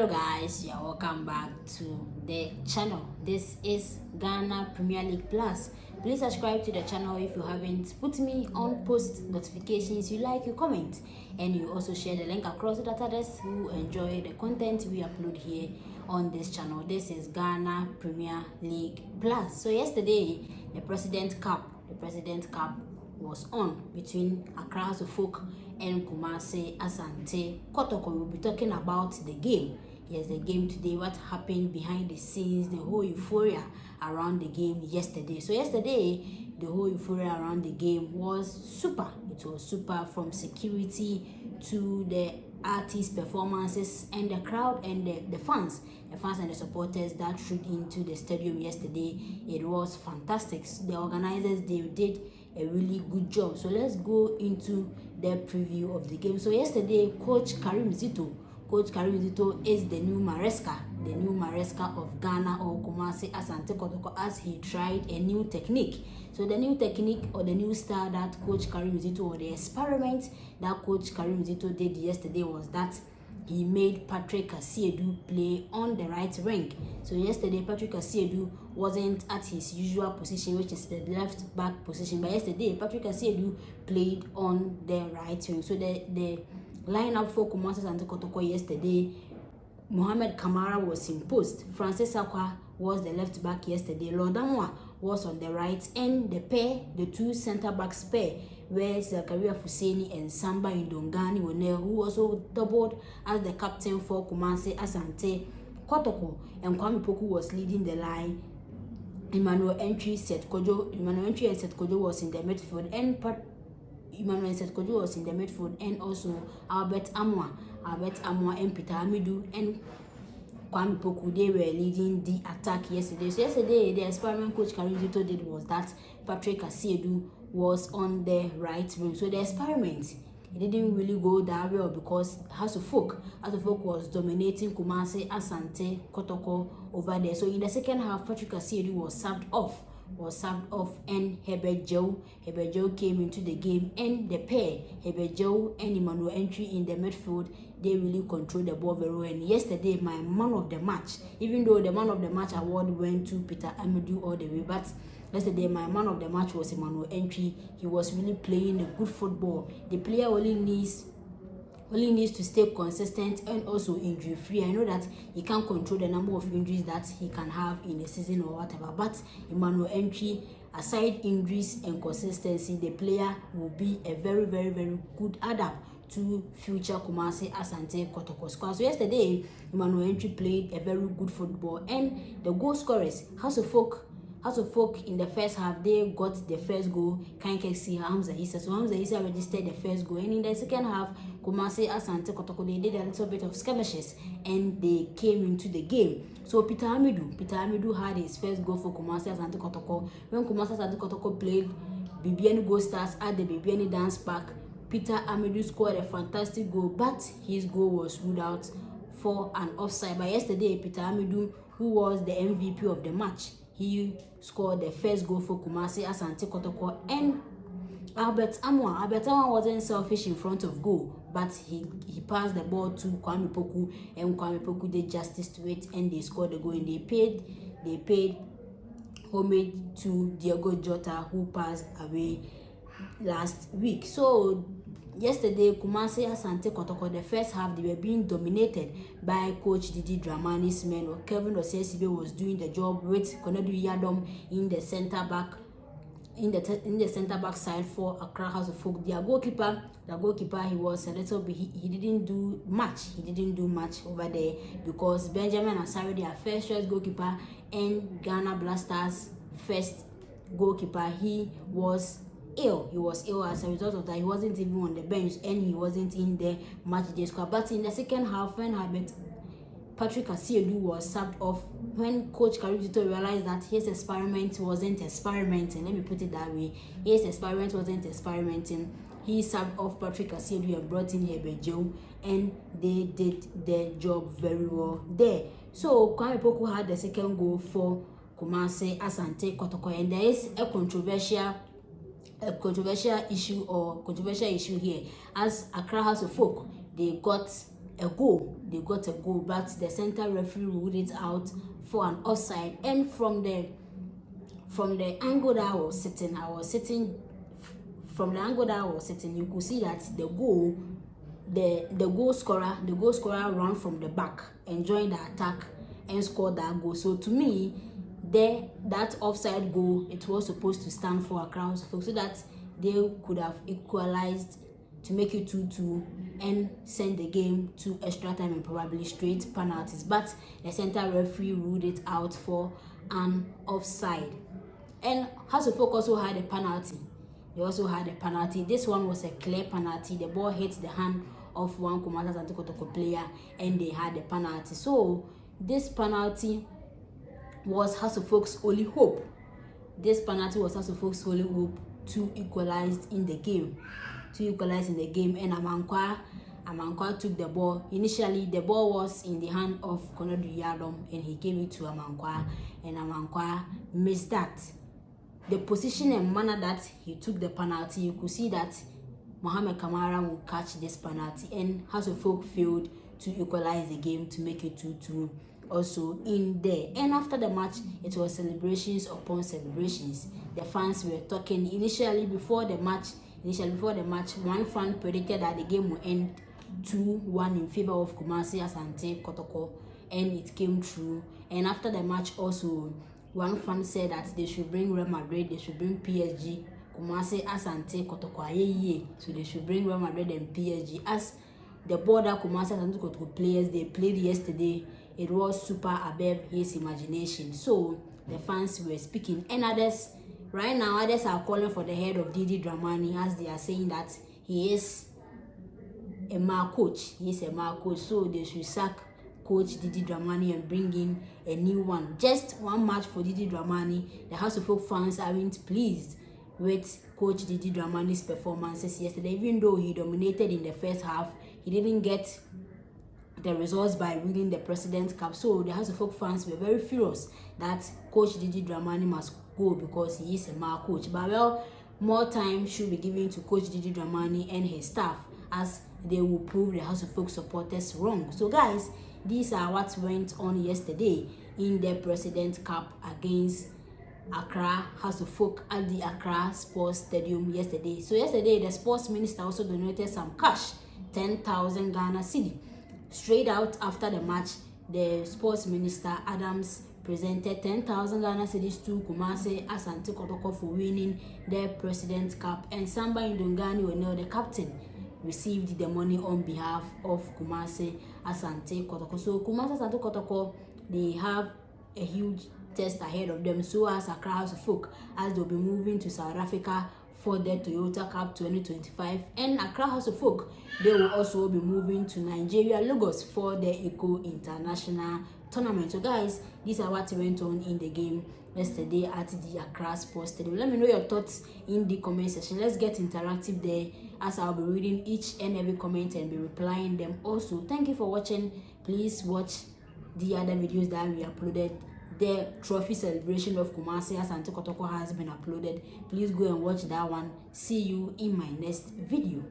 Hello guys, you're welcome back to the channel. This is Ghana Premier League Plus. Please subscribe to the channel if you haven't. Put me on post notifications. You like, you comment, and you also share the link across so that others who enjoy the content we upload here on this channel. This is Ghana Premier League Plus. So yesterday, the President Cup was on between Accra House of Folk and Kumasi Asante Kotoko. We'll be talking about the game. Yes, the game today, what happened behind the scenes, the whole euphoria around the game yesterday. So yesterday, the whole euphoria around the game was super. It was super, from security to the artist performances and the crowd and the fans and the supporters that trooped into the stadium yesterday. It was fantastic. The organizers, they did a really good job. So let's go into the preview of the game. So yesterday, Coach Karim Zito is the new Maresca of Ghana, or Kumasi Asante Kotoko, as he tried a new technique. So the new technique, or the new style that Coach Karim Zito, or the experiment that Coach Karim Zito did yesterday, was that he made Patrick Asiedu play on the right wing. So yesterday, Patrick Asiedu wasn't at his usual position, which is the left back position. But yesterday, Patrick Asiedu played on the right wing. So the lineup for Kumasi Asante Kotoko yesterday: Mohamed Kamara was imposed, Francis Akwa was the left back yesterday, Lordamwa was on the right, and the two center backs pair, where Zakaria Fuseni and Samba Indongani Wonel, who also doubled as the captain for Kumasi Asante Kotoko, and Kwame Poku was leading the line. Emmanuel Entry and Seth Kojo was in the midfield, and also Albert Amwa and Peter Amidu and Kwame Poku, they were leading the attack yesterday. So yesterday, the experiment Coach Karim Zito did was that Patrick Asiedu was on the right wing. So the experiment, it didn't really go that well, because House of Folk was dominating Kumasi Asante Kotoko over there. So in the second half, Patrick Asiedu was subbed off, and Herbert Joe came into the game, and the pair, Herbert Joe and Emmanuel Entry in the midfield, they really controlled the ball very well. And yesterday, my man of the match, even though the man of the match award went to Peter Amadou all the way, but yesterday my man of the match was Emmanuel Entry. He was really playing a good football. The player only needs to stay consistent and also injury free. I know that he can't control the number of injuries that he can have in a season or whatever, but Emmanuel Entry, aside injuries and consistency, the player will be a very, very, very good adapt to future Kumasi Asante Kotoko squad. So yesterday, Emmanuel Entry played a very good football, and the goal scorers, House of Folk in the first half, they got the first goal. Kankesi Hamza Issa. So Hamza Issa registered the first goal, and in the second half, Kumasi Asante Kotoko, they did a little bit of skirmishes and they came into the game. So Peter Amidu had his first goal for Kumasi Asante Kotoko. When Kumasi Asante Kotoko played Bibiani Go Stars at the Bibiani Dance Park, Peter Amidu scored a fantastic goal, but his goal was ruled out for an offside. But yesterday, Peter Amidu, who was the MVP of the match, he scored the first goal for Kumasi Asante Kotoko. And Albert Amwa wasn't selfish in front of goal, but he passed the ball to Kwame Poku, and Kwame Poku did justice to it, and they scored the goal. And they paid homage to Diego Jota, who passed away last week. So yesterday, Kumasi Asante Kotoko, the first half, they were being dominated by Coach Didi Dramani's men. Kevin Osesibe was doing the job with Konedu Yadom in the center back side for Accra House of Folk. The goalkeeper, he was a little bit, he didn't do much over there, because Benjamin Asari, their first choice goalkeeper, and Ghana Blasters first goalkeeper, he was ill. As a result of that, he wasn't even on the bench, and he wasn't in the match day squad. But in the second half, when Patrick Asiedu was subbed off, when Coach Karim Zito realized that his experiment wasn't experimenting, let me put it that way, his experiment wasn't experimenting, he subbed off Patrick Asiedu and brought in Herbert Joe, and they did their job very well there. So Kwame Poku had the second goal for Kumasi Asante Kotoko, and there is a controversial issue here, as Accra House of Folk, they got a goal. They got a goal, but the center referee ruled it out for an offside. And from the angle that I was sitting from the angle that I was sitting, you could see that the goal scorer ran from the back and joined the attack and scored that goal. So to me, that offside goal, it was supposed to stand for Accra House of Folk, so that they could have equalized to make it 2-2 and send the game to extra time and probably straight penalties. But the center referee ruled it out for an offside. And House of Folk also had a penalty. They also had a penalty. This one was a clear penalty. The ball hit the hand of one Kumasi Asante Kotoko player and they had a penalty. So this penalty was House of Folk's only hope. This penalty was House of Folk's only hope to equalize in the game. And Amankwa took the ball. Initially, the ball was in the hand of Konadu Yadom and he gave it to Amankwa, and Amankwa missed that. The position and manner that he took the penalty, you could see that Mohamed Kamara will catch this penalty, and House of Folk failed to equalize the game to make it 2-2 also in there. And after the match, it was celebrations upon celebrations. The fans were talking. Initially before the match, one fan predicted that the game would end 2-1 in favor of Kumasi Asante Kotoko, and it came true. And after the match also, one fan said that they should bring Real Madrid, they should bring PSG, Kumasi Asante Kotoko, so they should bring Real Madrid and PSG. As the border Kumasi Asante Kotoko players they played yesterday, it was super above his imagination. So the fans were speaking, and others are calling for the head of Didi Dramani, as they are saying that he is a mal coach. So they should sack Coach Didi Dramani and bring in a new one. Just one match for Didi Dramani. The House of Folk fans aren't pleased with Coach Didi Dramani's performances yesterday. Even though he dominated in the first half, he didn't get the results by winning the President's Cup. So the House of Folk fans were very furious that Coach Didi Dramani must go because he is a mal coach. But well, more time should be given to Coach Didi Dramani and his staff, as they will prove the House of Folk supporters wrong. So guys, these are what went on yesterday in the President's Cup against Accra House of Folk at the Accra Sports Stadium yesterday. So yesterday, the sports minister also donated some cash, 10,000 Ghana cedi. Straight out after the match, the sports minister Adams presented 10,000 Ghana cedis to Kumasi Asante Kotoko for winning the President's Cup, and Samba Indongani Onel, the captain, received the money on behalf of Kumasi Asante Kotoko. So Kumasi Asante Kotoko, they have a huge test ahead of them, so as Accra House of Folk, as they'll be moving to South Africa for the Toyota Cup 2025, and Accra House of Folk, they will also be moving to Nigeria, Lagos, for the Eco International Tournament. So guys, these are what went on in the game yesterday at the Accra Sports Stadium. Let me know your thoughts in the comment section. Let's get interactive there, as I'll be reading each and every comment and be replying them also. Thank you for watching. Please watch the other videos that we uploaded. The trophy celebration of Kumasi Asante Kotoko has been uploaded. Please go and watch that one. See you in my next video.